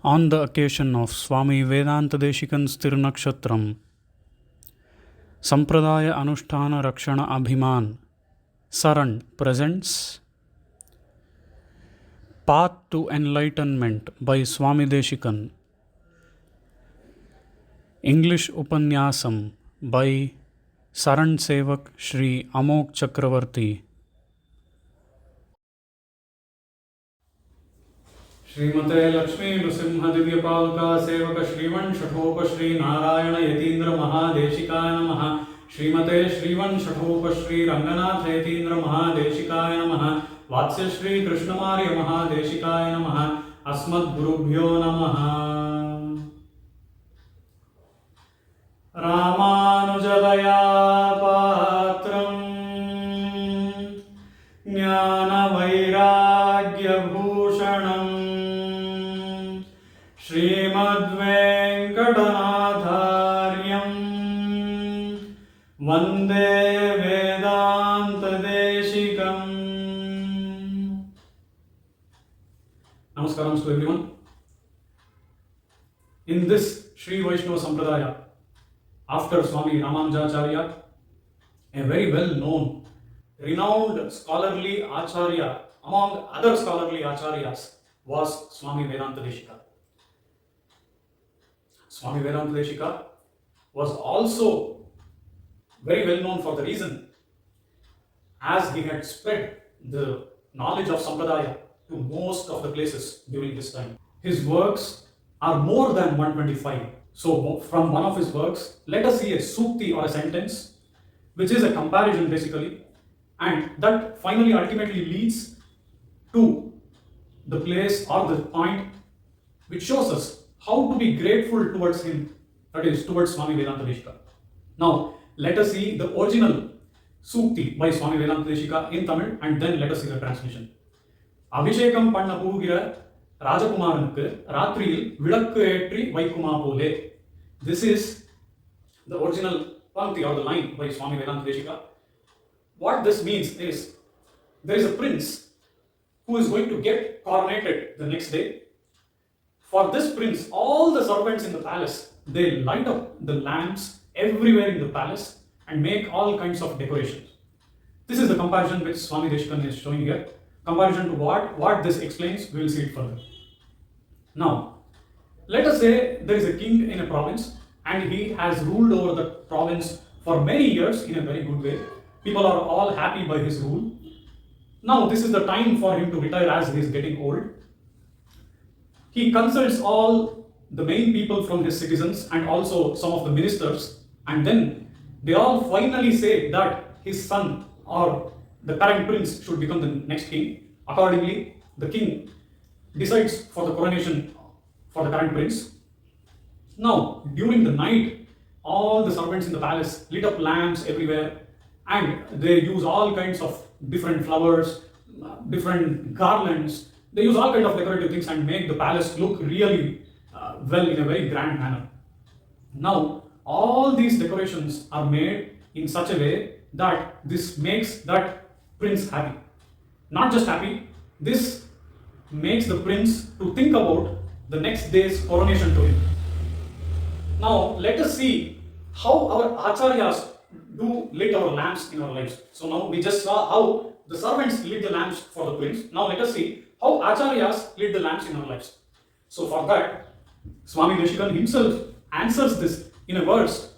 On the occasion of Swami Vedanta Desikan's Tirunakshatram, Sampradaya Anushtana Rakshana Abhiman, SARAN presents Path to Enlightenment by Swami Desikan, English upanyasam by SARAN Sevak Shri Amogh Chakravarthy. श्रीमते लक्ष्मी नृसिंह दिव्यपालका सेवक श्रीवंश ठोप श्री नारायण यतीन्द्र महादेशिकाय नमः। श्रीमते श्रीवंश ठोप श्री रंगनाथ यतीन्द्र महादेशिकाय नमः। वात्स्य श्री कृष्णमार्य महादेशिकाय नमः। अस्मद्गुरुभ्यो नमः। रामानुजदया पात्रं ज्ञानवैराग्यभूषणम् श्रीमद्वेङ्कटनाथार्यं वन्दे वेदान्तदेशिकम्। Namaskaram to everyone. In this Sri Vaishnava Sampradaya, after Swami Ramanujacharya, a very well known, renowned scholarly Acharya among other scholarly Acharyas was Swami Vedanta Deshika. Swami Vedanta Deshika was also very well known for the reason as he had spread the knowledge of Sampradaya to most of the places during this time. His works are more than 125. So from one of his works, let us see a sukti or a sentence, which is a comparison basically, and that finally ultimately leads to the place or the point which shows us how to be grateful towards him, that is, towards Swami Vedanta Deshika. Now, let us see the original sukti by Swami Vedanta Deshika in Tamil, and then let us see the translation. Abhishekam panna pogira Rajakumaranukku Ratriyil Vilakku Etri Vaikuma Pole. This is the original pankti or the line by Swami Vedanta Deshika. What this means is, there is a prince who is going to get coronated the next day. For this prince, all the servants in the palace, they light up the lamps everywhere in the palace and make all kinds of decorations. This is the comparison which Swami Desikan is showing here. Comparison to what this explains, we will see it further. Now, let us say there is a king in a province and he has ruled over the province for many years in a very good way. People are all happy by his rule. Now, this is the time for him to retire as he is getting old. He consults all the main people from his citizens and also some of the ministers, and then they all finally say that his son or the current prince should become the next king. Accordingly, the king decides for the coronation for the current prince. Now, during the night, all the servants in the palace lit up lamps everywhere, and they use all kinds of different flowers, different garlands. They use all kinds of decorative things and make the palace look really well in a very grand manner. Now, all these decorations are made in such a way that this makes that prince happy. Not just happy, this makes the prince to think about the next day's coronation to him. Now, let us see how our acharyas do lit our lamps in our lives. So now we just saw how the servants lit the lamps for the prince. Now let us see how acharyas lit the lamps in our lives. So for that, Swami Desikan himself answers this in a verse.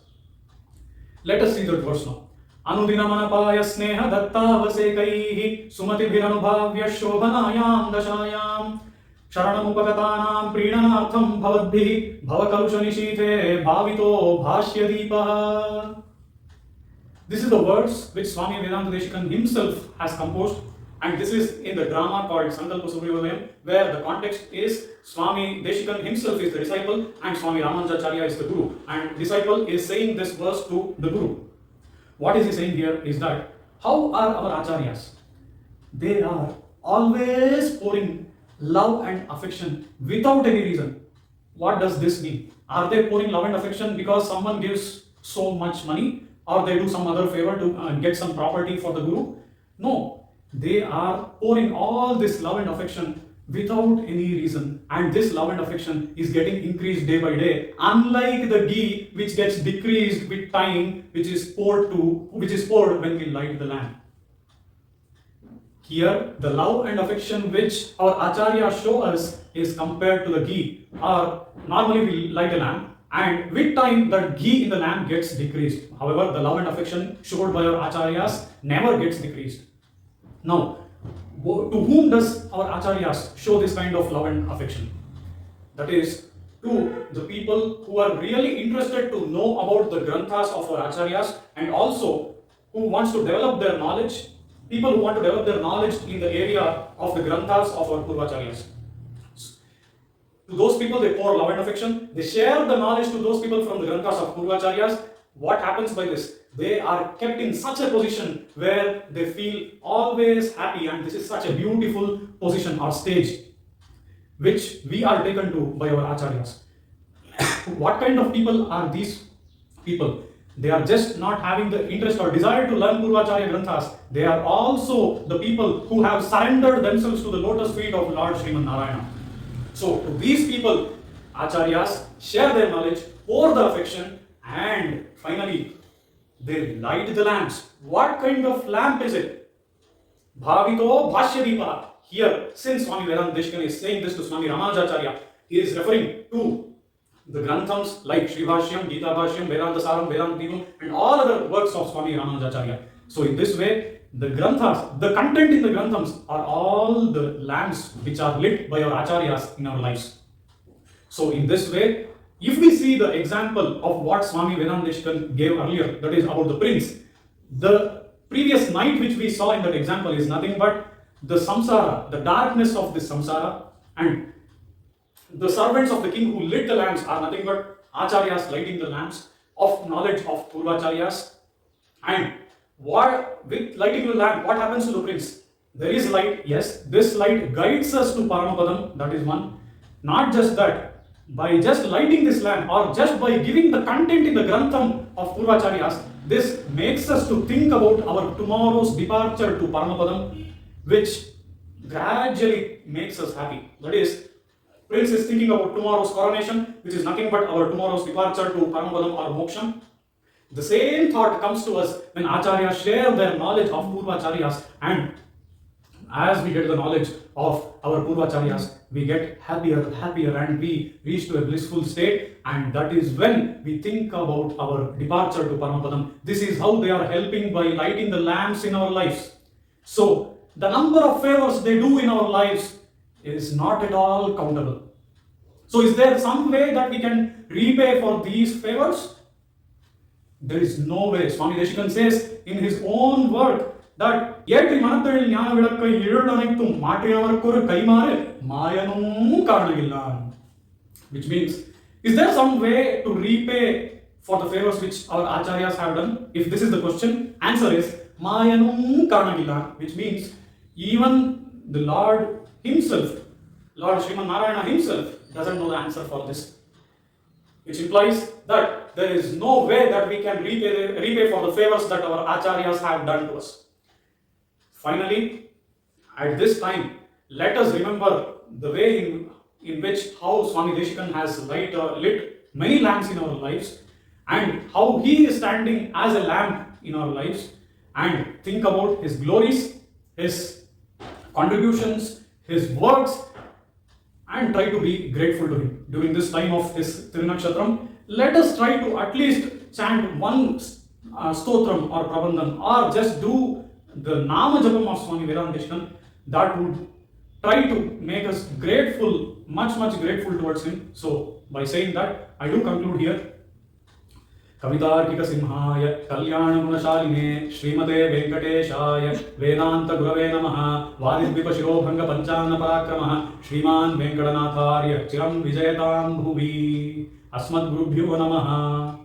Let us see that verse now. Anudinamanapaya sneha dattavasekaihi sumatibhiranubhavya shobhanayam dashayam sharanamupagatanam prinanartham bhavadbhihi bhavakalushanishite bhavito bhashyadeepaha. This is the verse which Swami Vedanta Desikan himself has composed, and this is in the drama called Sankalpa Subrivalayam, where the context is Swami Desikan himself is the disciple and Swami Ramanujacharya is the guru, and disciple is saying this verse to the guru. What is he saying here is that how are our acharyas? They are always pouring love and affection without any reason. What does this mean? Are they pouring love and affection because someone gives so much money, or they do some other favor to get some property for the guru? No, they are pouring all this love and affection without any reason, and this love and affection is getting increased day by day, unlike the ghee which gets decreased with time, which is poured when we light the lamp. Here, the love and affection which our acharyas show us is compared to the ghee. Or normally we light a lamp, and with time the ghee in the lamp gets decreased. However, the love and affection showed by our acharyas never gets decreased. Now, to whom does our acharyas show this kind of love and affection? That is, to the people who are really interested to know about the granthas of our acharyas, and also who wants to develop their knowledge, people who want to develop their knowledge in the area of the granthas of our purvacharyas. To those people, they pour love and affection, they share the knowledge to those people from the granthas of purvacharyas. What happens by this? They are kept in such a position where they feel always happy, and this is such a beautiful position or stage which we are taken to by our acharyas. What kind of people are these people? They are just not having the interest or desire to learn Purvacharya Granthas. They are also the people who have surrendered themselves to the lotus feet of Lord Sriman Narayana. So, to these people, acharyas share their knowledge, pour the affection, and finally, they light the lamps. What kind of lamp is it? Bhavito Bhashya. Here, since Swami Vedanta Desikan is saying this to Swami Ramajacharya, he is referring to the granthams like Sri Bhashyam, Gita Bhashyam, Vedanta Saram, Vedanta Devam, and all other works of Swami Ramajacharya. So, in this way, the granthas, the content in the granthams are all the lamps which are lit by our acharyas in our lives. So, in this way, if we see the example of what Swami Vedanta Desikan gave earlier, that is about the prince, the previous night which we saw in that example is nothing but the samsara, the darkness of this samsara, and the servants of the king who lit the lamps are nothing but acharyas lighting the lamps of knowledge of purvacharyas. And with lighting the lamp, what happens to the prince? There is light, yes, this light guides us to Paramapadam, that is one. Not just that, by just lighting this lamp or just by giving the content in the grantham of Purvacharyas, this makes us to think about our tomorrow's departure to Paramapadam, which gradually makes us happy. That is, Prince is thinking about tomorrow's coronation, which is nothing but our tomorrow's departure to Paramapadam or Moksha. The same thought comes to us when Acharyas share their knowledge of Purvacharyas, and as we get the knowledge of our Purvacharyas, we get happier, and we reach to a blissful state, and that is when we think about our departure to Paramapadam. This is how they are helping by lighting the lamps in our lives. So, the number of favors they do in our lives is not at all countable. So, is there some way that we can repay for these favors? There is no way. Swami Desikan says in his own work that Yetri Manatharil Jnana Vilakkai Irudanaithum Matriyavarkku Kaimare Mayanum Karanagilla. Which means, is there some way to repay for the favors which our acharyas have done? If this is the question, answer is Mayanum Karanagilla, which means even the Lord himself, Lord Sriman Narayana himself, doesn't know the answer for this. Which implies that there is no way that we can repay for the favors that our acharyas have done to us. Finally, at this time, let us remember the way in which how Swami Desikan has lit many lamps in our lives, and how he is standing as a lamp in our lives, and think about his glories, his contributions, his works, and try to be grateful to him. During this time of his Tirunakshatram, let us try to at least chant one stotram or prabandham, or just do the Nama Japam of Swami Vedanta Desikan. That would try to make us grateful, much grateful towards him. So, by saying that, I do conclude here. Kavitarkika Simhaya Kalyana Gunashaline Srimate Venkateshaya Vedanta Gurave Namaha Vadidvipa Shirobhanga Panchana Parakramaha Shriman Venkatanatharya Chiram Vijayatam Bhuvi Asmad Gurubhyo Namaha.